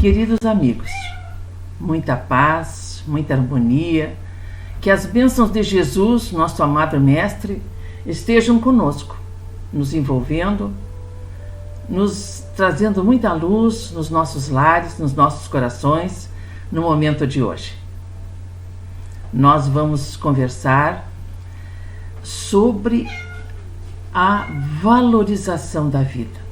Queridos amigos, muita paz, muita harmonia, que as bênçãos de Jesus, nosso amado Mestre, estejam conosco, nos envolvendo, nos trazendo muita luz nos nossos lares, nos nossos corações, no momento de hoje. Nós vamos conversar sobre a valorização da vida.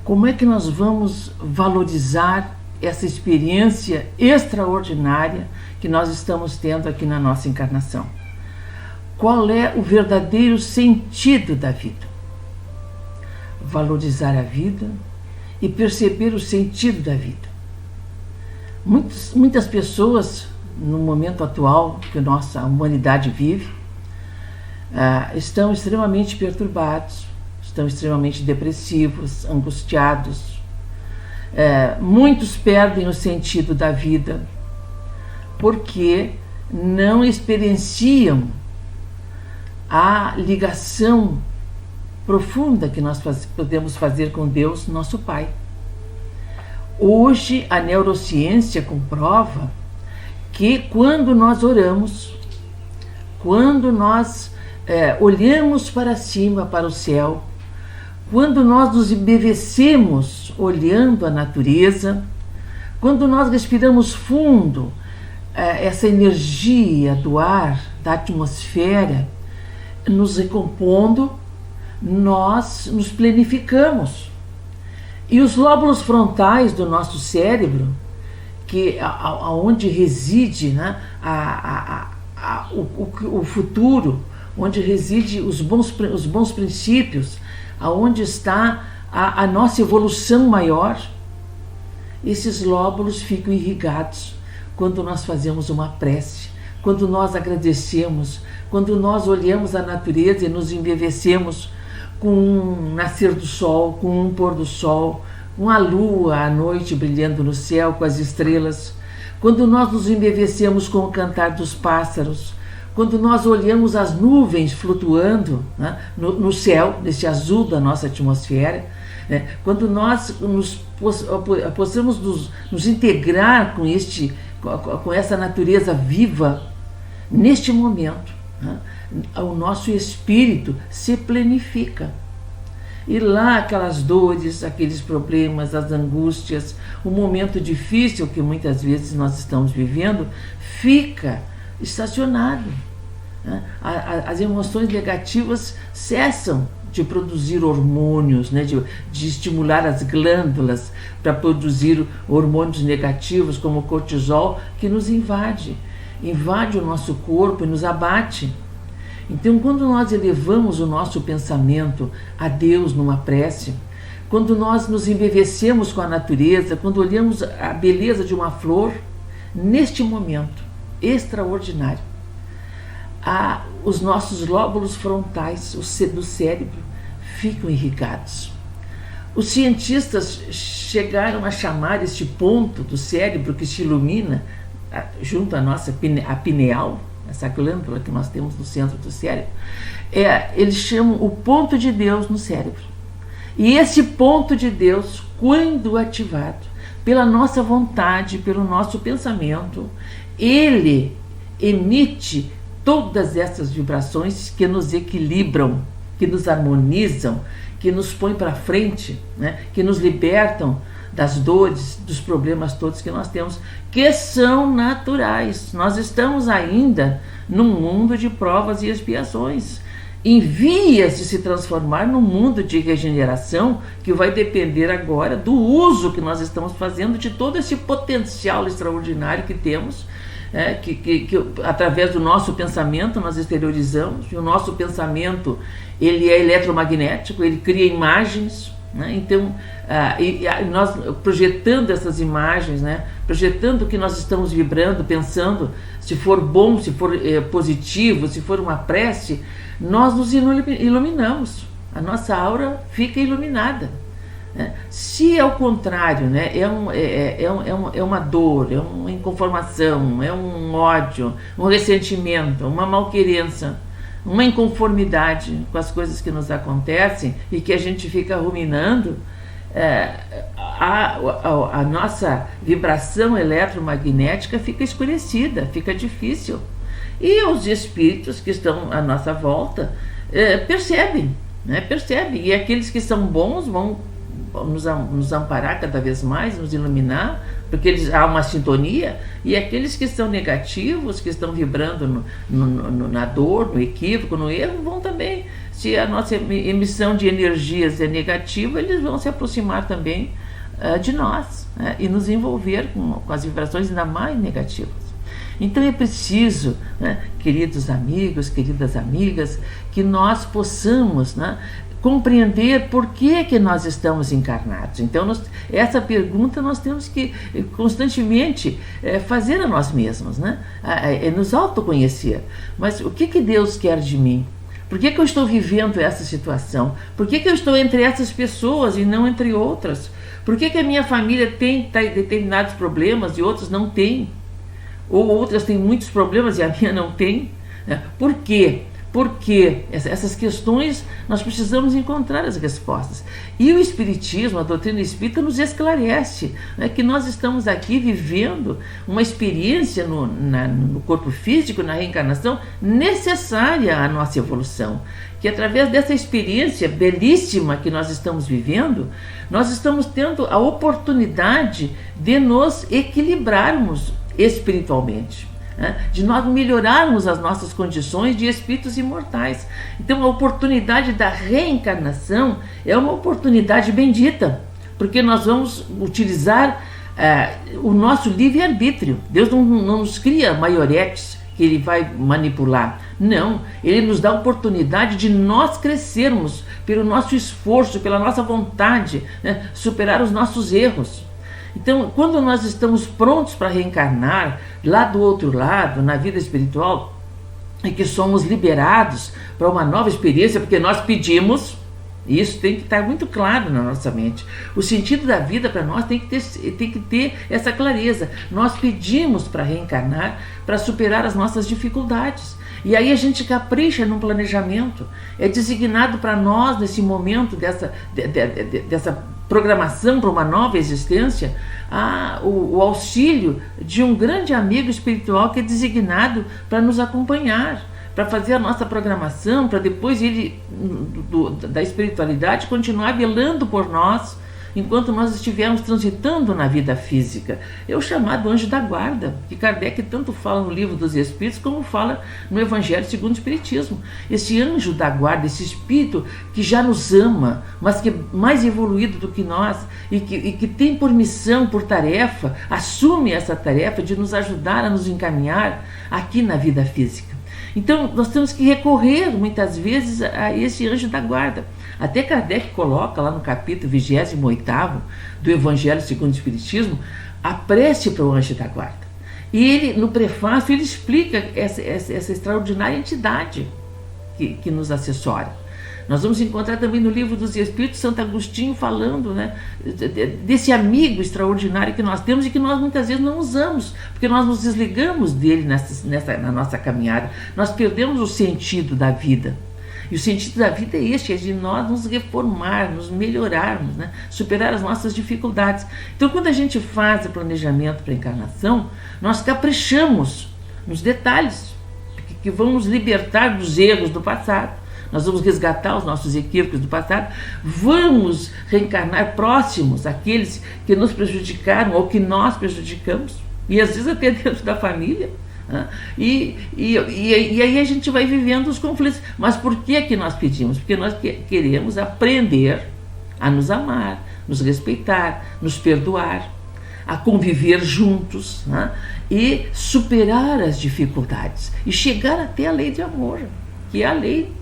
Como é que nós vamos valorizar essa experiência extraordinária que nós estamos tendo aqui na nossa encarnação? Qual é o verdadeiro sentido da vida? Valorizar a vida e perceber o sentido da vida. Muitas pessoas, no momento atual que a nossa humanidade vive, estão extremamente perturbados, estão extremamente depressivos, angustiados. Muitos perdem o sentido da vida porque não experienciam a ligação profunda que nós podemos fazer com Deus, nosso Pai. Hoje a neurociência comprova que quando nós oramos, quando nós olhamos para cima, para o céu, quando nós nos embevecemos olhando a natureza, quando nós respiramos fundo essa energia do ar, da atmosfera, nos recompondo, nós nos planificamos. E os lóbulos frontais do nosso cérebro, que onde reside, né, o futuro, onde reside os bons princípios, aonde está a nossa evolução maior, esses lóbulos ficam irrigados quando nós fazemos uma prece, quando nós agradecemos, quando nós olhamos a natureza e nos embevecemos com um nascer do sol, com um pôr do sol, com a lua à noite brilhando no céu, com as estrelas, quando nós nos embevecemos com o cantar dos pássaros, quando nós olhamos as nuvens flutuando, né, no céu, nesse azul da nossa atmosfera, né, quando nós possamos nos integrar com essa natureza viva, neste momento, né, o nosso espírito se planifica. E lá aquelas dores, aqueles problemas, as angústias, o momento difícil que muitas vezes nós estamos vivendo, fica estacionado. As emoções negativas cessam de produzir hormônios, né, de estimular as glândulas para produzir hormônios negativos como o cortisol, que nos invade o nosso corpo e nos abate. Então, quando nós elevamos o nosso pensamento a Deus numa prece, quando nós nos embevecemos com a natureza, quando olhamos a beleza de uma flor, neste momento extraordinário, os nossos lóbulos frontais do cérebro ficam irrigados. Os cientistas chegaram a chamar este ponto do cérebro que se ilumina junto à nossa pineal, essa glândula que nós temos no centro do cérebro, eles chamam o ponto de Deus no cérebro. E esse ponto de Deus, quando ativado pela nossa vontade, pelo nosso pensamento, ele emite todas essas vibrações que nos equilibram, que nos harmonizam, que nos põem para frente, né? Que nos libertam das dores, dos problemas todos que nós temos, que são naturais. Nós estamos ainda num mundo de provas e expiações, em vias de se transformar num mundo de regeneração, que vai depender agora do uso que nós estamos fazendo de todo esse potencial extraordinário que temos, que através do nosso pensamento nós exteriorizamos. E o nosso pensamento, ele é eletromagnético, ele cria imagens, né? Então, nós projetando essas imagens, né? Projetando o que nós estamos vibrando, pensando, se for bom, se for positivo, se for uma prece, nós nos iluminamos, a nossa aura fica iluminada. Se ao contrário, né, é uma dor, é uma inconformação, é um ódio, um ressentimento, uma malquerença, uma inconformidade com as coisas que nos acontecem e que a gente fica ruminando, a nossa vibração eletromagnética fica escurecida, fica difícil. E os espíritos que estão à nossa volta percebem, né? Percebem. E aqueles que são bons vão nos amparar cada vez mais, nos iluminar, porque há uma sintonia. E aqueles que são negativos, que estão vibrando na dor, no equívoco, no erro, vão também, se a nossa emissão de energias é negativa, eles vão se aproximar também de nós, né? E nos envolver com as vibrações ainda mais negativas. Então é preciso, né, queridos amigos, queridas amigas, que nós possamos, né, compreender por que nós estamos encarnados. Então, essa pergunta nós temos que constantemente fazer a nós mesmos, né? Nos autoconhecer. Mas o que Deus quer de mim? Por que eu estou vivendo essa situação? Por que eu estou entre essas pessoas e não entre outras? Por que a minha família tem determinados problemas e outros não têm? Ou outras têm muitos problemas e a minha não tem? Por quê? Porque essas questões nós precisamos encontrar as respostas. E o Espiritismo, a doutrina espírita, nos esclarece, né, que nós estamos aqui vivendo uma experiência no corpo físico, na reencarnação, necessária à nossa evolução. Que através dessa experiência belíssima que nós estamos vivendo, nós estamos tendo a oportunidade de nos equilibrarmos espiritualmente, de nós melhorarmos as nossas condições de espíritos imortais. Então a oportunidade da reencarnação é uma oportunidade bendita, porque nós vamos utilizar o nosso livre-arbítrio. Deus não nos cria maioretes que Ele vai manipular. Não, Ele nos dá a oportunidade de nós crescermos pelo nosso esforço, pela nossa vontade, né, superar os nossos erros. Então, quando nós estamos prontos para reencarnar, lá do outro lado, na vida espiritual, e que somos liberados para uma nova experiência, porque nós pedimos, e isso tem que estar muito claro na nossa mente. O sentido da vida para nós tem que ter essa clareza. Nós pedimos para reencarnar, para superar as nossas dificuldades. E aí a gente capricha no planejamento. É designado para nós, nesse momento dessa programação para uma nova existência, o auxílio de um grande amigo espiritual que é designado para nos acompanhar, para fazer a nossa programação, para depois ele, da espiritualidade, continuar velando por nós, enquanto nós estivermos transitando na vida física. É o chamado anjo da guarda, que Kardec tanto fala no Livro dos Espíritos, como fala no Evangelho segundo o Espiritismo. Esse anjo da guarda, esse espírito que já nos ama, mas que é mais evoluído do que nós, e que tem por missão, por tarefa, assume essa tarefa de nos ajudar a nos encaminhar aqui na vida física. Então, nós temos que recorrer, muitas vezes, a esse anjo da guarda. Até Kardec coloca lá no capítulo 28º do Evangelho segundo o Espiritismo a prece para o anjo da guarda. E ele, no prefácio, ele explica essa extraordinária entidade que nos assessora. Nós vamos encontrar também no Livro dos Espíritos Santo Agostinho falando, né, desse amigo extraordinário que nós temos e que nós muitas vezes não usamos, porque nós nos desligamos dele na nossa caminhada. Nós perdemos o sentido da vida. E o sentido da vida é este, é de nós nos reformarmos, melhorarmos, né? Superar as nossas dificuldades. Então, quando a gente faz o planejamento para a encarnação, nós caprichamos nos detalhes que vão nos libertar dos erros do passado. Nós vamos resgatar os nossos equívocos do passado, vamos reencarnar próximos àqueles que nos prejudicaram ou que nós prejudicamos, e às vezes até dentro da família. E aí a gente vai vivendo os conflitos. Mas por que nós pedimos? Porque nós queremos aprender a nos amar, nos respeitar, nos perdoar, a conviver juntos, né? E superar as dificuldades e chegar até a lei de amor, que é a lei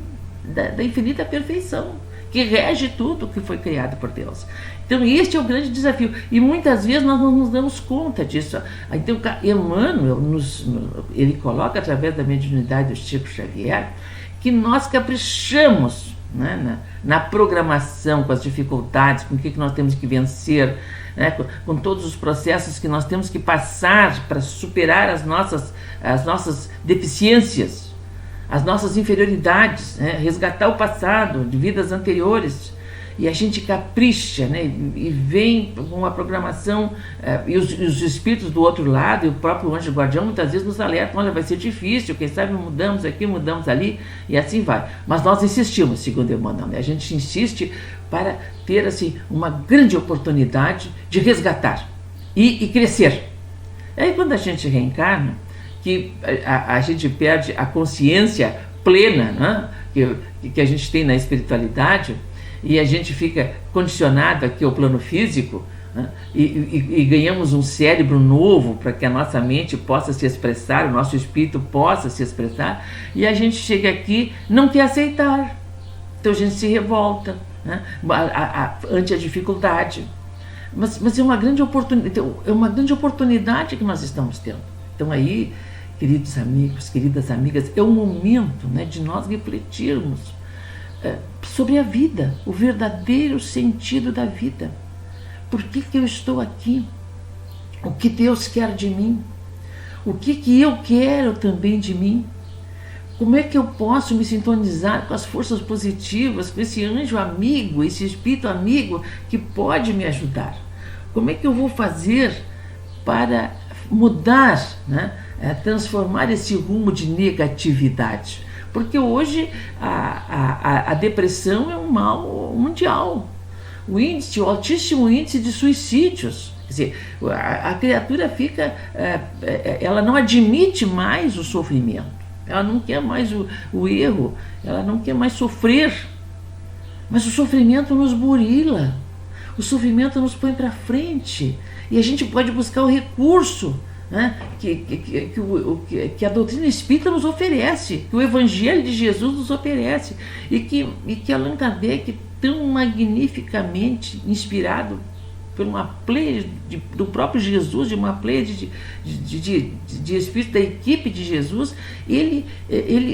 da infinita perfeição, que rege tudo que foi criado por Deus. Então este é o grande desafio, e muitas vezes nós não nos damos conta disso. Então Emmanuel, ele coloca através da mediunidade do Chico Xavier, que nós caprichamos, né, na programação, com as dificuldades, com o que nós temos que vencer, né, com todos os processos que nós temos que passar para superar as nossas deficiências, as nossas inferioridades, né, resgatar o passado de vidas anteriores. e a gente capricha, né? E vem com uma programação, e os espíritos do outro lado, e o próprio anjo guardião muitas vezes nos alertam: olha, vai ser difícil, quem sabe mudamos aqui, mudamos ali, e assim vai. Mas nós insistimos, segundo Emmanuel, né? A gente insiste para ter assim, uma grande oportunidade de resgatar e crescer. Aí quando a gente reencarna, que a gente perde a consciência plena, né? que a gente tem na espiritualidade, e a gente fica condicionado aqui ao plano físico, né? E ganhamos um cérebro novo para que a nossa mente possa se expressar, o nosso espírito possa se expressar, e a gente chega aqui, não quer aceitar, então a gente se revolta, né? Ante a dificuldade. Mas é uma grande oportunidade que nós estamos tendo. Então aí, queridos amigos, queridas amigas, é o momento, né, de nós refletirmos sobre a vida, o verdadeiro sentido da vida. Por que eu estou aqui? O que Deus quer de mim? O que eu quero também de mim? Como é que eu posso me sintonizar com as forças positivas, com esse anjo amigo, esse espírito amigo que pode me ajudar? Como é que eu vou fazer para mudar, né? Transformar esse rumo de negatividade? Porque hoje a depressão é um mal mundial. O altíssimo índice de suicídios. Quer dizer, a criatura fica, ela não admite mais o sofrimento, ela não quer mais o erro, ela não quer mais sofrer. Mas o sofrimento nos burila, o sofrimento nos põe para frente, e a gente pode buscar o recurso, né, que a doutrina espírita nos oferece, que o Evangelho de Jesus nos oferece, e que Allan Kardec, tão magnificamente inspirado por uma pleia do próprio Jesus, de uma pleia de espíritos da equipe de Jesus, ele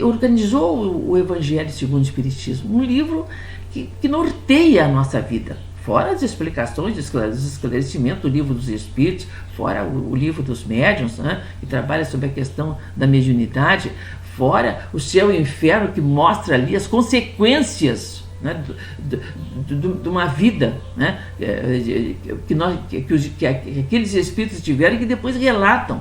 organizou o Evangelho segundo o Espiritismo, um livro que norteia a nossa vida, fora as explicações, os esclarecimentos do Livro dos Espíritos, fora o Livro dos Médiuns, né, que trabalha sobre a questão da mediunidade, fora o Céu e o Inferno, que mostra ali as consequências, né, de uma vida, né, que aqueles espíritos tiveram e que depois relatam.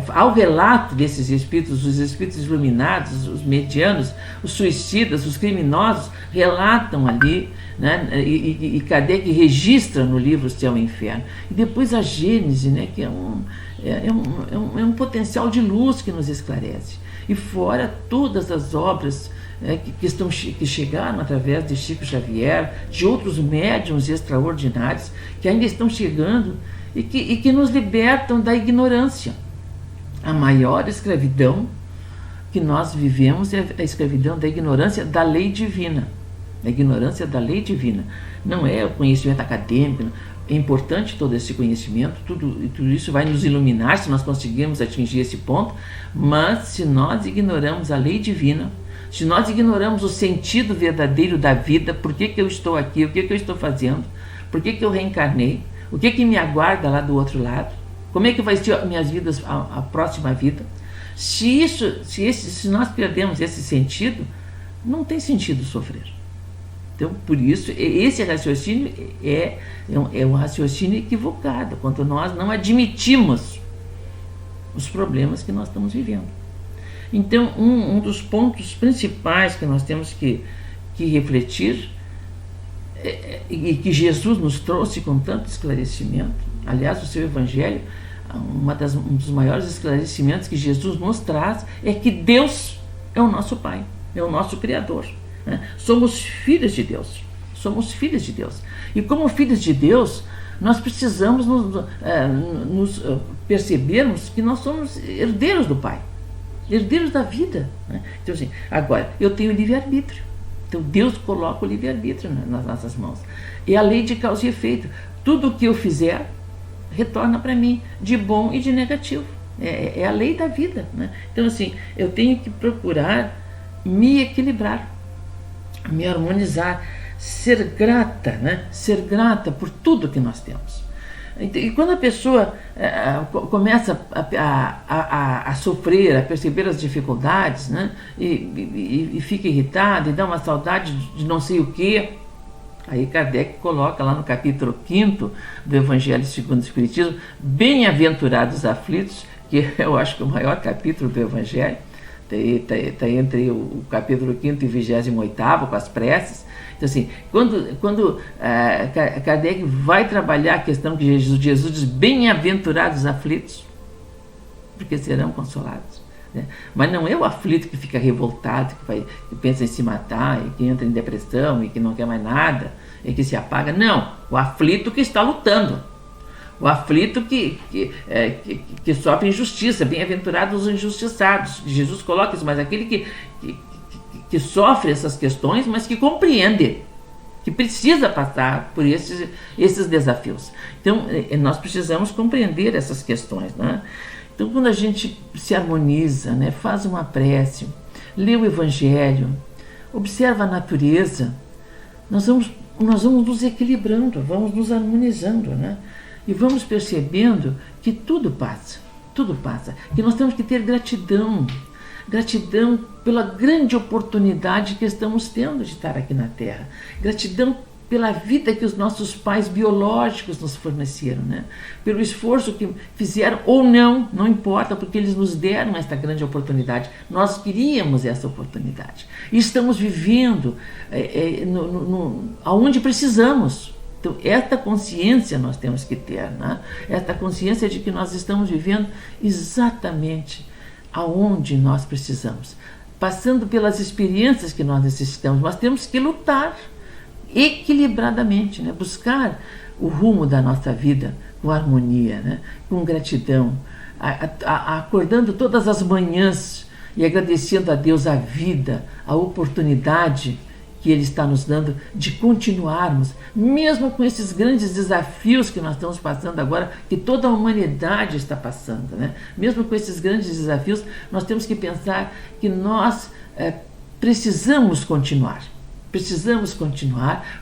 Ao relato desses espíritos, os espíritos iluminados, os medianos, os suicidas, os criminosos, relatam ali, né, e Kardec registra no livro Céu e Inferno. E depois a Gênese, né, que é um potencial de luz que nos esclarece. E fora todas as obras que chegaram através de Chico Xavier, de outros médiuns extraordinários que ainda estão chegando e que nos libertam da ignorância. A maior escravidão que nós vivemos é a escravidão da ignorância da lei divina. A ignorância da lei divina. Não é o conhecimento acadêmico. É importante todo esse conhecimento, tudo isso vai nos iluminar se nós conseguirmos atingir esse ponto, mas se nós ignoramos a lei divina, se nós ignoramos o sentido verdadeiro da vida, por que eu estou aqui, o que eu estou fazendo, por que eu reencarnei, o que me aguarda lá do outro lado, como é que vai ser minhas vidas, a próxima vida, se nós perdemos esse sentido, não tem sentido sofrer. Então, por isso, esse raciocínio é um raciocínio equivocado, quando nós não admitimos os problemas que nós estamos vivendo. Então, um dos pontos principais que nós temos que refletir, e que Jesus nos trouxe com tanto esclarecimento, aliás, o seu Evangelho, um dos maiores esclarecimentos que Jesus nos traz é que Deus é o nosso Pai, é o nosso Criador. Somos filhos de Deus, somos filhos de Deus, e como filhos de Deus nós precisamos nos percebermos que nós somos herdeiros do Pai, herdeiros da vida, né? Então assim, agora eu tenho livre-arbítrio, então Deus coloca o livre-arbítrio nas nossas mãos, é a lei de causa e efeito, tudo o que eu fizer retorna para mim, de bom e de negativo, é a lei da vida, né? Então assim, eu tenho que procurar me equilibrar, me harmonizar, ser grata, né? Ser grata por tudo que nós temos. E quando a pessoa começa a sofrer, a perceber as dificuldades, né, e fica irritada e dá uma saudade de não sei o quê, aí Kardec coloca lá no capítulo 5º do Evangelho segundo o Espiritismo, bem-aventurados os aflitos, que eu acho que é o maior capítulo do Evangelho, está entre o capítulo 5º e 28º, com as preces. Então, assim, quando Kardec vai trabalhar a questão que Jesus diz, bem-aventurados os aflitos, porque serão consolados. Né? Mas não é o aflito que fica revoltado, que pensa em se matar, e que entra em depressão, e que não quer mais nada, e que se apaga. Não, o aflito que está lutando. O aflito que sofre injustiça, bem-aventurados os injustiçados. Jesus coloca isso, mas aquele que sofre essas questões, mas que compreende, que precisa passar por esses desafios. Então, nós precisamos compreender essas questões, né? Então, quando a gente se harmoniza, né, faz uma prece, lê o Evangelho, observa a natureza, nós vamos nos equilibrando, vamos nos harmonizando, né? E vamos percebendo que tudo passa, que nós temos que ter gratidão pela grande oportunidade que estamos tendo de estar aqui na Terra, gratidão pela vida que os nossos pais biológicos nos forneceram, né? Pelo esforço que fizeram ou não importa, porque eles nos deram esta grande oportunidade. Nós queríamos essa oportunidade e estamos vivendo aonde precisamos. Então, esta consciência nós temos que ter, né? Esta consciência de que nós estamos vivendo exatamente aonde nós precisamos, passando pelas experiências que nós necessitamos. Nós temos que lutar equilibradamente, né? Buscar o rumo da nossa vida com harmonia, né? Com gratidão, acordando todas as manhãs e agradecendo a Deus a vida, a oportunidade que Ele está nos dando de continuarmos, mesmo com esses grandes desafios que nós estamos passando agora, que toda a humanidade está passando, né? Mesmo com esses grandes desafios, nós temos que pensar que nós precisamos continuar,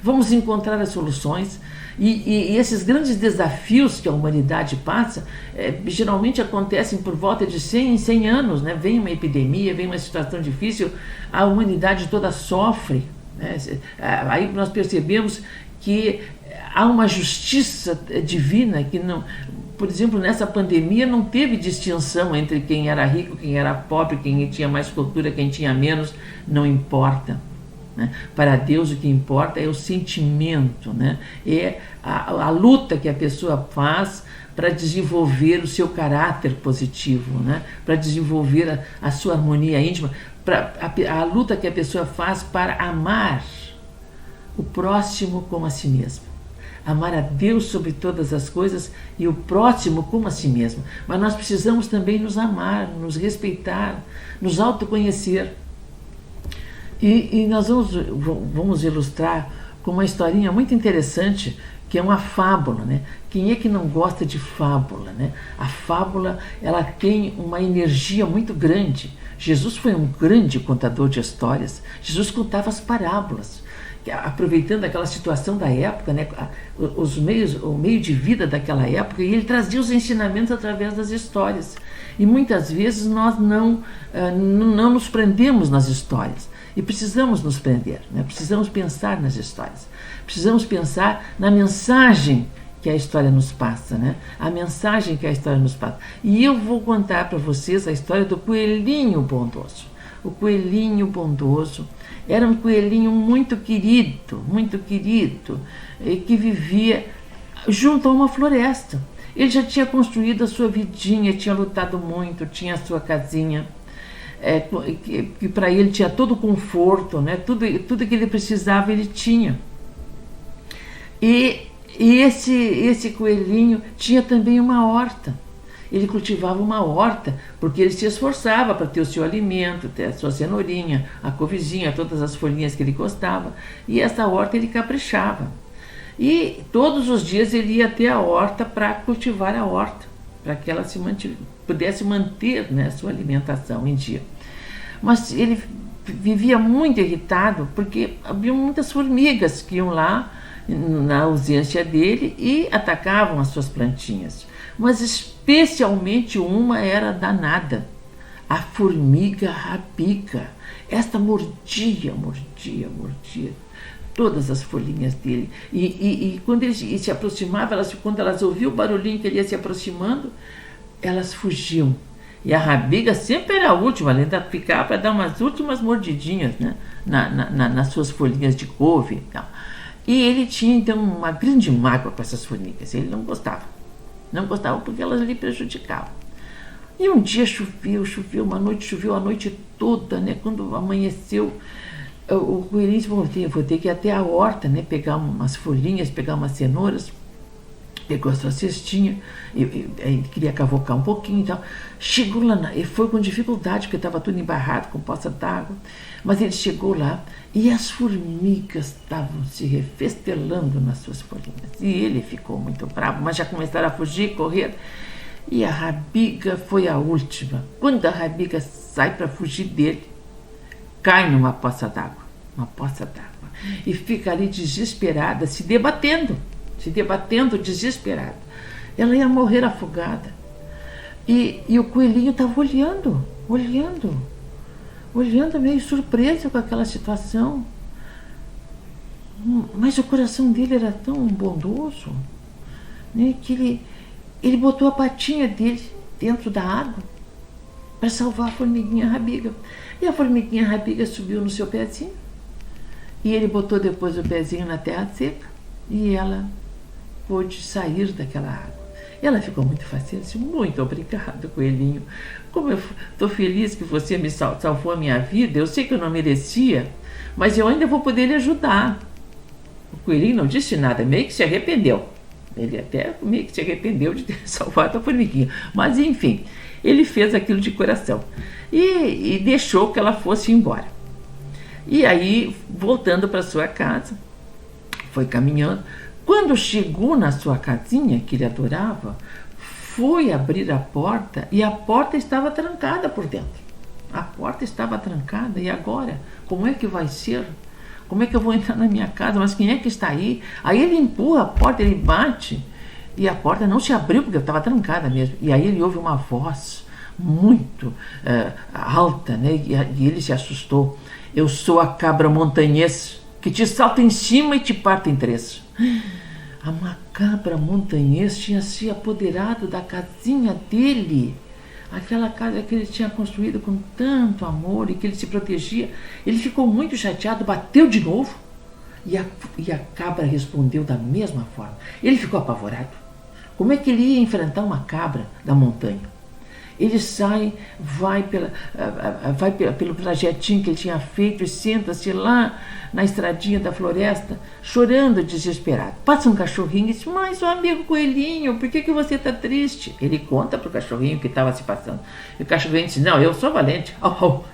vamos encontrar as soluções, e esses grandes desafios que a humanidade passa, geralmente acontecem por volta de 100 em 100 anos, né? Vem uma epidemia, vem uma situação difícil, a humanidade toda sofre. Aí nós percebemos que há uma justiça divina que não, por exemplo, nessa pandemia não teve distinção entre quem era rico, quem era pobre, quem tinha mais cultura, quem tinha menos, não importa, né? Para Deus o que importa é o sentimento, né? É a luta que a pessoa faz para desenvolver o seu caráter positivo, né? Para desenvolver a sua harmonia íntima, a luta que a pessoa faz para amar o próximo como a si mesmo. Amar a Deus sobre todas as coisas e o próximo como a si mesmo. Mas nós precisamos também nos amar, nos respeitar, nos autoconhecer. E nós vamos ilustrar com uma historinha muito interessante, que é uma fábula, né? Quem é que não gosta de fábula, né? A fábula, ela tem uma energia muito grande. Jesus foi um grande contador de histórias. Jesus contava as parábolas, aproveitando aquela situação da época, né? O meio de vida daquela época, e ele trazia os ensinamentos através das histórias. E muitas vezes nós não nos prendemos nas histórias. E precisamos nos prender, né? Precisamos pensar nas histórias. Precisamos pensar na mensagem que a história nos passa, né? A mensagem que a história nos passa. E eu vou contar para vocês a história do coelhinho bondoso. O coelhinho bondoso era um coelhinho muito querido, que vivia junto a uma floresta. Ele já tinha construído a sua vidinha, tinha lutado muito, tinha a sua casinha, que para ele tinha todo o conforto, né? Tudo que ele precisava ele tinha. E esse coelhinho tinha também uma horta. Ele cultivava uma horta porque ele se esforçava para ter o seu alimento, ter a sua cenourinha, a couvezinha, todas as folhinhas que ele gostava. E essa horta ele caprichava. E todos os dias ele ia até a horta para cultivar a horta, para que ela pudesse manter, né, sua alimentação em dia. Mas ele vivia muito irritado porque havia muitas formigas que iam lá na ausência dele e atacavam as suas plantinhas. Mas especialmente uma era danada, a formiga rabiga. Esta mordia todas as folhinhas dele. E quando ele se aproximava, quando elas ouviam o barulhinho que ele ia se aproximando, elas fugiam. E a rabiga sempre era a última, ela ainda ficava para dar umas últimas mordidinhas, né, nas suas folhinhas de couve e tal. E ele tinha, então, uma grande mágoa com essas formigas. Ele não gostava. Não gostava porque elas lhe prejudicavam. E um dia choveu a noite toda, né? Quando amanheceu, o coelhinho disse, vou ter que ir até a horta, né? Pegar umas folhinhas, pegar umas cenouras. Pegou a sua cestinha, ele queria cavocar um pouquinho e tal. Chegou lá, ele foi com dificuldade, porque estava tudo embarrado com poça d'água. Mas ele chegou lá e as formigas estavam se refestelando nas suas folhinhas. E ele ficou muito bravo, mas já começaram a fugir, correr. E a rabiga foi a última. Quando a rabiga sai para fugir dele, cai numa poça d'água. E fica ali desesperada, se debatendo, desesperada. Ela ia morrer afogada. E o coelhinho estava olhando, meio surpreso com aquela situação. Mas o coração dele era tão bondoso, né, que ele botou a patinha dele dentro da água para salvar a formiguinha rabiga. E a formiguinha rabiga subiu no seu pezinho. E ele botou depois o pezinho na terra seca. E ela pôde sair daquela água. Ela ficou muito faceira, disse, muito obrigado, coelhinho. Como eu estou feliz que você me salvou a minha vida. Eu sei que eu não merecia, mas eu ainda vou poder lhe ajudar. O coelhinho não disse nada, meio que se arrependeu. Ele até meio que se arrependeu de ter salvado a formiguinha. Mas, enfim, ele fez aquilo de coração. E deixou que ela fosse embora. E aí, voltando para sua casa, foi caminhando. Quando chegou na sua casinha, que ele adorava, foi abrir a porta e a porta estava trancada por dentro. A porta estava trancada. E agora? Como é que vai ser? Como é que eu vou entrar na minha casa? Mas quem é que está aí? Aí ele empurra a porta, ele bate e a porta não se abriu porque estava trancada mesmo. E aí ele ouve uma voz muito alta, né? E ele se assustou. Eu sou a cabra montanhês que te salta em cima e te parte em três. A macabra montanhês tinha se apoderado da casinha dele. Aquela casa que ele tinha construído com tanto amor e que ele se protegia. Ele ficou muito chateado, bateu de novo e a cabra respondeu da mesma forma. Ele ficou apavorado. Como é que ele ia enfrentar uma cabra da montanha? Ele sai, vai pelo trajetinho que ele tinha feito e senta-se lá na estradinha da floresta, chorando desesperado. Passa um cachorrinho e diz, mas o amigo coelhinho, por que você está triste? Ele conta para o cachorrinho o que estava se passando. E o cachorrinho diz, não, eu sou valente,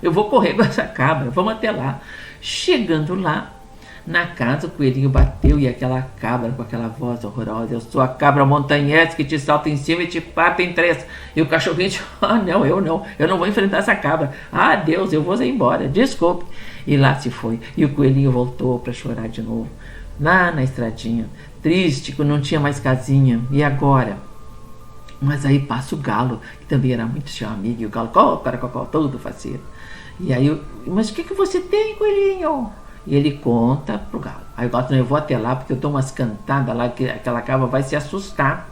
eu vou correr com essa cabra, vamos até lá. Chegando lá, na casa, o coelhinho bateu e aquela cabra com aquela voz horrorosa, eu sou a cabra montanhesa que te salta em cima e te parte em três. E o cachorrinho disse, não, eu não vou enfrentar essa cabra. Deus, eu vou ir embora, desculpe. E lá se foi. E o coelhinho voltou para chorar de novo, lá na estradinha, triste, que não tinha mais casinha. E agora? Mas aí passa o galo, que também era muito seu amigo, e o galo, todo faceiro. E aí, mas o que você tem, coelhinho? E ele conta pro galo. Aí o galo falou, eu vou até lá porque eu dou umas cantadas lá que aquela cabra vai se assustar.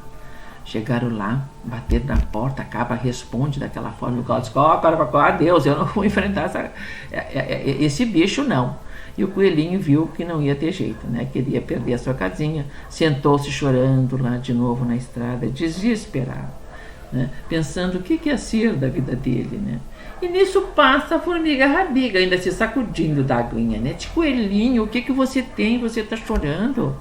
Chegaram lá, bateram na porta, a cabra responde daquela forma. O galo disse, Deus, eu não vou enfrentar esse bicho não. E o coelhinho viu que não ia ter jeito, né? Que ele ia perder a sua casinha. Sentou-se chorando lá de novo na estrada, desesperado, né? Pensando o que ia ser da vida dele, né? E nisso passa a formiga rabiga, ainda se sacudindo da aguinha, né? De coelhinho, o que você tem? Você está chorando?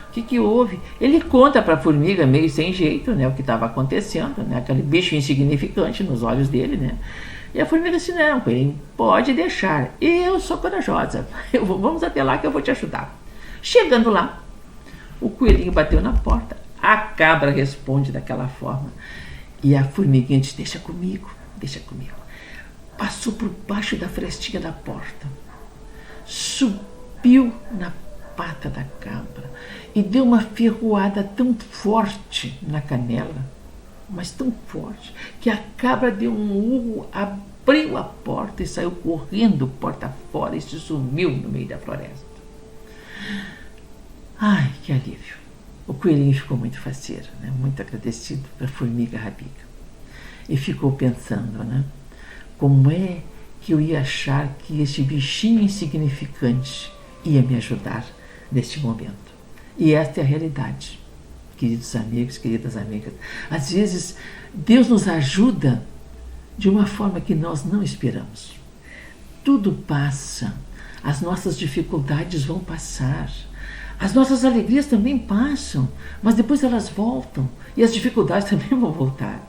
O que houve? Ele conta para a formiga, meio sem jeito, né? O que estava acontecendo, né? Aquele bicho insignificante nos olhos dele, né? E a formiga disse, não, coelhinho, pode deixar. Eu sou corajosa. Vamos até lá que eu vou te ajudar. Chegando lá, o coelhinho bateu na porta. A cabra responde daquela forma. E a formiguinha disse, deixa comigo. Passou por baixo da frestinha da porta, subiu na pata da cabra e deu uma ferroada tão forte na canela, mas tão forte, que a cabra deu um urro, abriu a porta e saiu correndo porta fora e se sumiu no meio da floresta. Ai, que alívio! O coelhinho ficou muito faceiro, né? Muito agradecido para a formiga rabiga. E ficou pensando, né? Como é que eu ia achar que este bichinho insignificante ia me ajudar neste momento? E esta é a realidade, queridos amigos, queridas amigas. Às vezes, Deus nos ajuda de uma forma que nós não esperamos. Tudo passa, as nossas dificuldades vão passar, as nossas alegrias também passam, mas depois elas voltam e as dificuldades também vão voltar.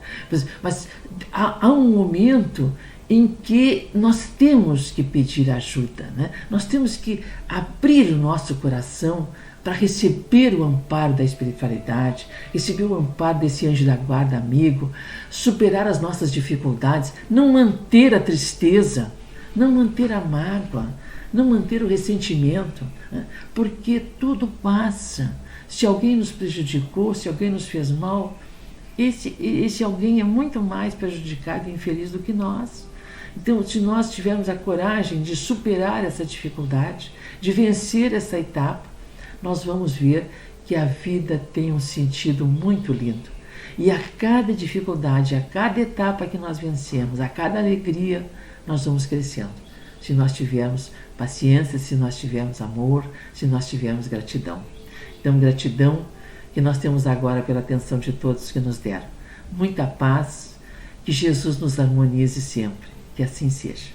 Mas há um momento em que nós temos que pedir ajuda, né? Nós temos que abrir o nosso coração para receber o amparo da espiritualidade, receber o amparo desse anjo da guarda amigo, superar as nossas dificuldades, não manter a tristeza, não manter a mágoa, não manter o ressentimento, né? Porque tudo passa. Se alguém nos prejudicou, se alguém nos fez mal, esse alguém é muito mais prejudicado e infeliz do que nós. Então, se nós tivermos a coragem de superar essa dificuldade, de vencer essa etapa, nós vamos ver que a vida tem um sentido muito lindo. E a cada dificuldade, a cada etapa que nós vencemos, a cada alegria, nós vamos crescendo. Se nós tivermos paciência, se nós tivermos amor, se nós tivermos gratidão. Então, gratidão que nós temos agora pela atenção de todos que nos deram. Muita paz, que Jesus nos harmonize sempre. Que assim seja.